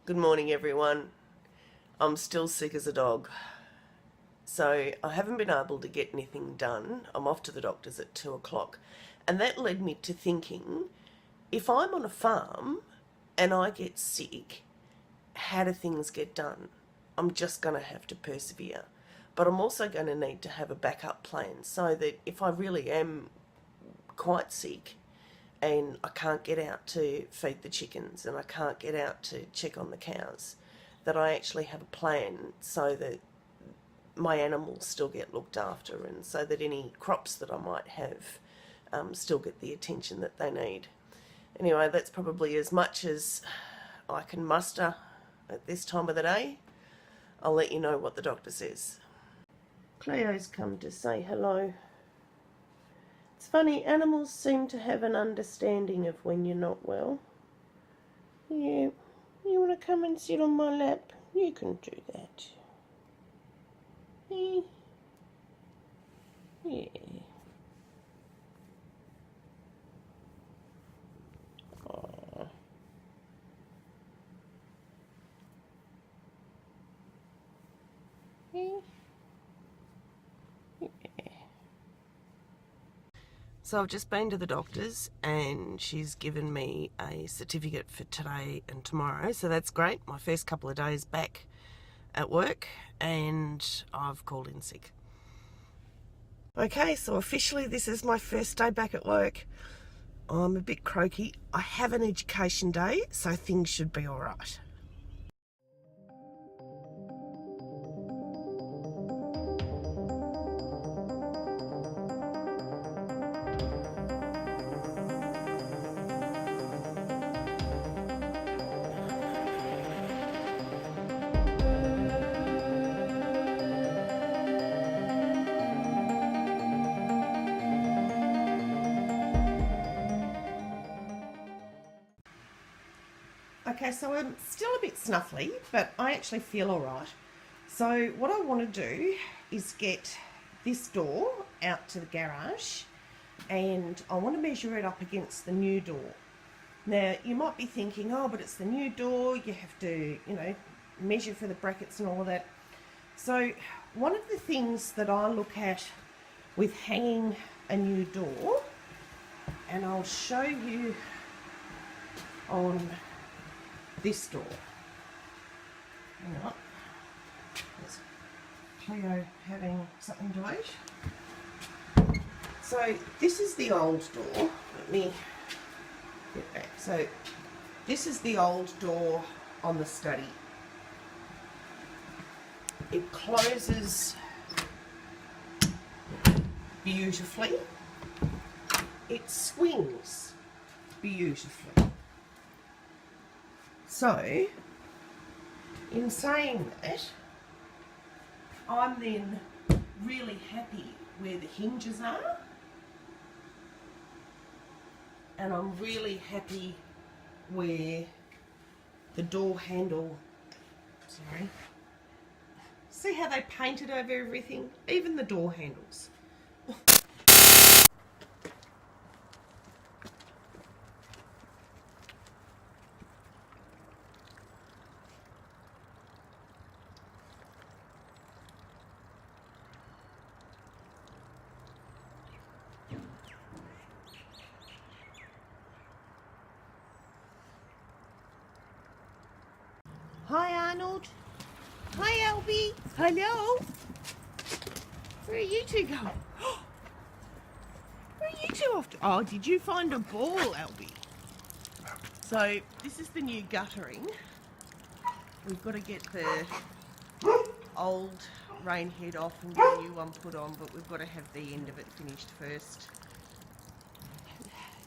Good morning, everyone. I'm still sick as a dog, so I haven't been able to get anything done. I'm off to the doctor's at 2 o'clock, and that led me to thinking, if I'm on a farm and I get sick, how do things get done? I'm just going to have to persevere, but I'm also going to need to have a backup plan so that if I really am quite sick and I can't get out to feed the chickens and I can't get out to check on the cows, that I actually have a plan so that my animals still get looked after and so that any crops that I might have still get the attention that they need. Anyway, that's probably as much as I can muster at this time of the day. I'll let you know what the doctor says. Cleo's come to say hello. It's funny, animals seem to have an understanding of when you're not well. Yeah, you want to come and sit on my lap? You can do that. Yeah. Aww. Yeah. So I've just been to the doctor's and she's given me a certificate for today and tomorrow, so that's great. My first couple of days back at work, and I've called in sick. Okay, so officially this is my first day back at work. I'm a bit croaky. I have an education day, so things should be all right. Okay, so I'm still a bit snuffly, but I actually feel all right. So what I want to do is get this door out to the garage, and I want to measure it up against the new door. Now, you might be thinking, oh, but it's the new door, you have to, measure for the brackets and all of that. So one of the things that I look at with hanging a new door, and I'll show you on this door. Hang on. There's Cleo having something to eat. So this is the old door. Let me get back. So this is the old door on the study. It closes beautifully. It swings beautifully. So, in saying that, I'm then really happy where the hinges are, and I'm really happy where the door handle, see how they painted over everything? Even the door handles. Hi Arnold. Hi Albie. Hello. Where are you two going? Where are you two off to? Oh, did you find a ball, Albie? So this is the new guttering. We've got to get the old rain head off and get a new one put on, but we've got to have the end of it finished first.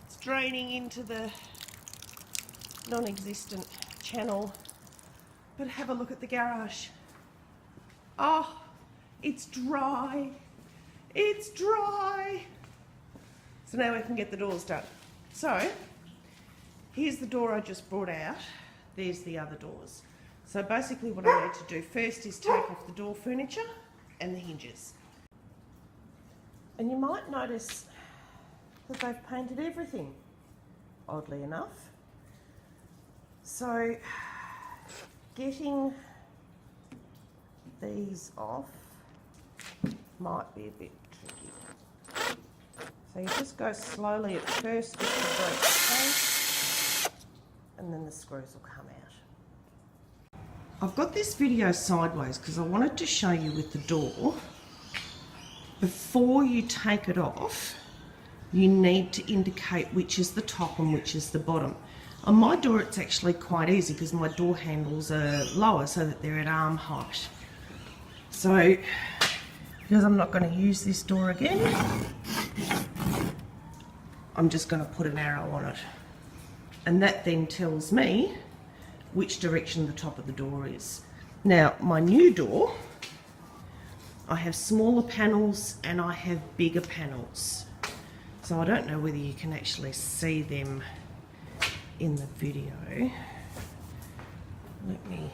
It's draining into the non-existent channel. But have a look at the garage. Oh, it's dry. It's dry. So now we can get the doors done. So here's the door I just brought out. There's the other doors. So basically what I need to do first is take off the door furniture and the hinges. And you might notice that they've painted everything, oddly enough. So getting these off might be a bit tricky. So you just go slowly at first with the brake space, and then the screws will come out. I've got this video sideways because I wanted to show you with the door, before you take it off, you need to indicate which is the top and which is the bottom. On my door it's actually quite easy because my door handles are lower so that they're at arm height. So, because I'm not going to use this door again, I'm just going to put an arrow on it. And that then tells me which direction the top of the door is. Now, my new door, I have smaller panels and I have bigger panels. So I don't know whether you can actually see them in the video. Let me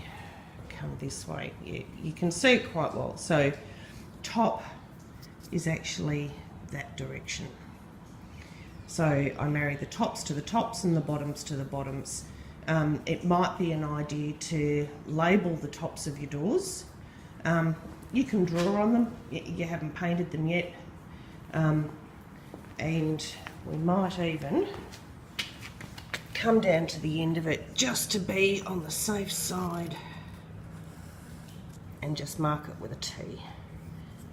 come this way. Yeah, you can see it quite well. So top is actually that direction. So I marry the tops to the tops and the bottoms to the bottoms. It might be an idea to label the tops of your doors. You can draw on them. You haven't painted them yet. And we might even come down to the end of it just to be on the safe side and just mark it with a T,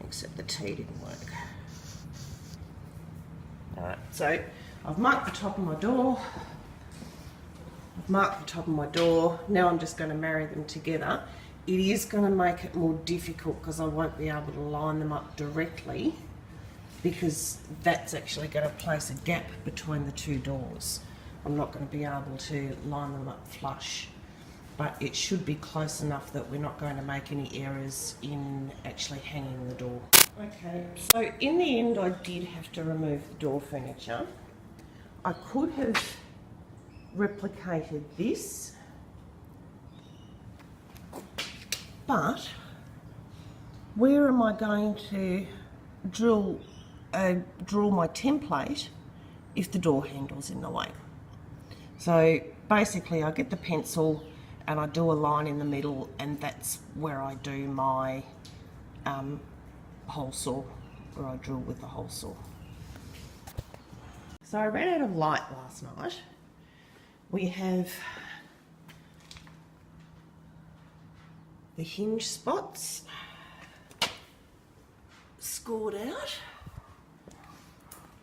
except the T didn't work. Alright, so I've marked the top of my door, now I'm just going to marry them together. It is going to make it more difficult because I won't be able to line them up directly, because that's actually going to place a gap between the two doors. I'm not going to be able to line them up flush, but it should be close enough that we're not going to make any errors in actually hanging the door. Okay, so in the end I did have to remove the door furniture. I could have replicated this, but where am I going to drill my template if the door handle's in the way? So basically I get the pencil and I do a line in the middle, and that's where I do my hole saw, where I drill with the hole saw. So I ran out of light last night. We have the hinge spots scored out.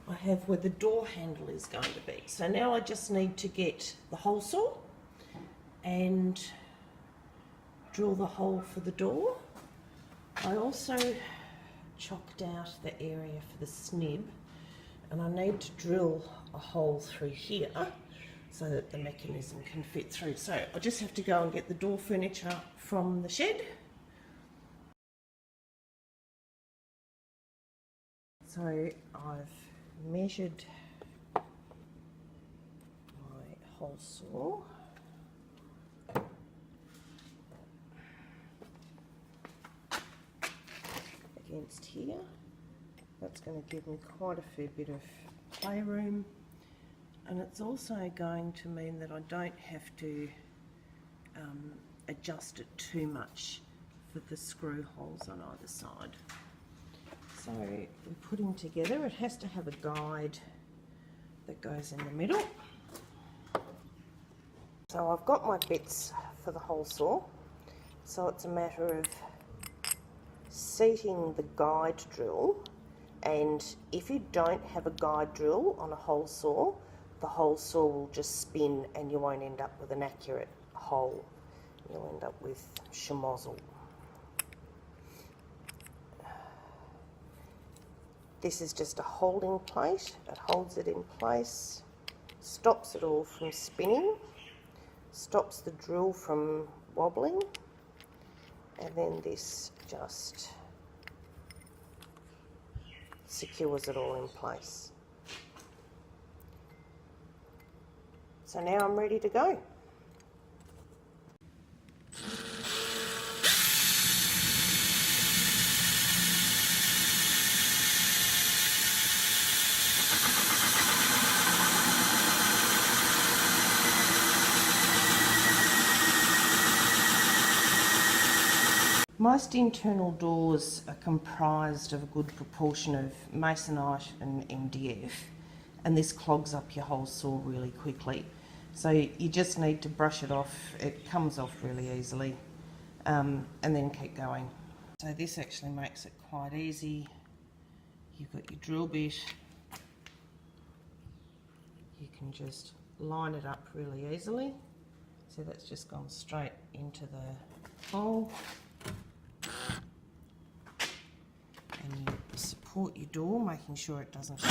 I have where the door handle is going to be. So now I just need to get the hole saw and drill the hole for the door. I also chalked out the area for the snib, and I need to drill a hole through here so that the mechanism can fit through. So I just have to go and get the door furniture from the shed. So I've measured my hole saw. Against here. That's going to give me quite a fair bit of playroom, and it's also going to mean that I don't have to adjust it too much for the screw holes on either side. So we're putting together, it has to have a guide that goes in the middle. So I've got my bits for the hole saw, so it's a matter of seating the guide drill, and if you don't have a guide drill on a hole saw, the hole saw will just spin and you won't end up with an accurate hole. You'll end up with schmozzle. This is just a holding plate. It holds it in place, stops it all from spinning, stops the drill from wobbling, and then this just secures it all in place. So now I'm ready to go. Most internal doors are comprised of a good proportion of masonite and MDF, and this clogs up your whole saw really quickly. So you just need to brush it off. It comes off really easily, and then keep going. So this actually makes it quite easy. You've got your drill bit. You can just line it up really easily. So that's just gone straight into the hole. And you support your door, making sure it doesn't shake.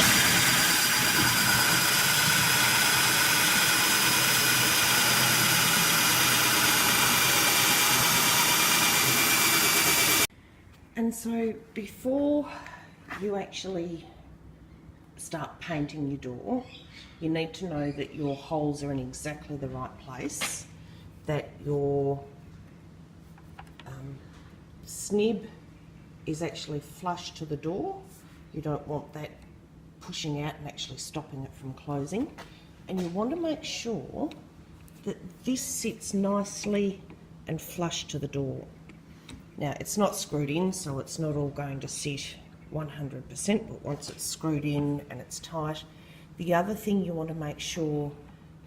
And so before you actually start painting your door, you need to know that your holes are in exactly the right place, that your snib is actually flush to the door. You don't want that pushing out and actually stopping it from closing. And you want to make sure that this sits nicely and flush to the door. Now, it's not screwed in, so it's not all going to sit 100%, but once it's screwed in and it's tight. The other thing you want to make sure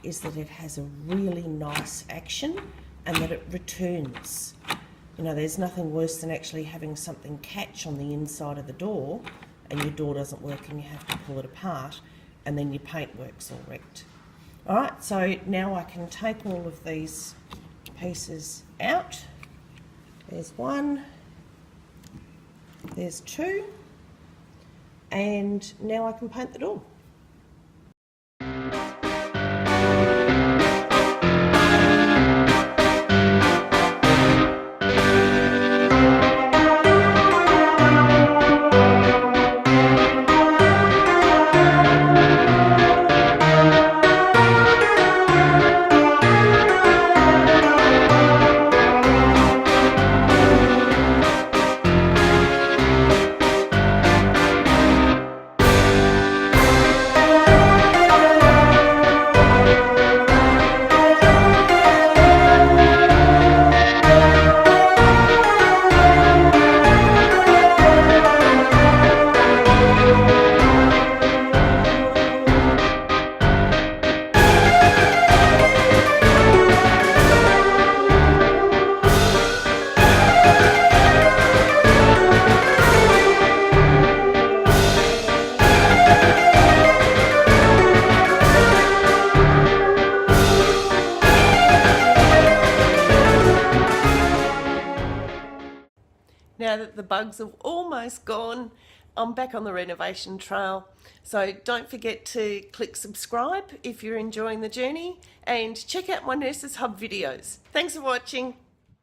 is that it has a really nice action and that it returns. You know, there's nothing worse than actually having something catch on the inside of the door and your door doesn't work and you have to pull it apart and then your paintwork's all wrecked. Alright, so now I can take all of these pieces out. There's one, there's two, and now I can paint the door. Now that the bugs have almost gone, I'm back on the renovation trail. So don't forget to click subscribe if you're enjoying the journey and check out my Nurses Hub videos. Thanks for watching.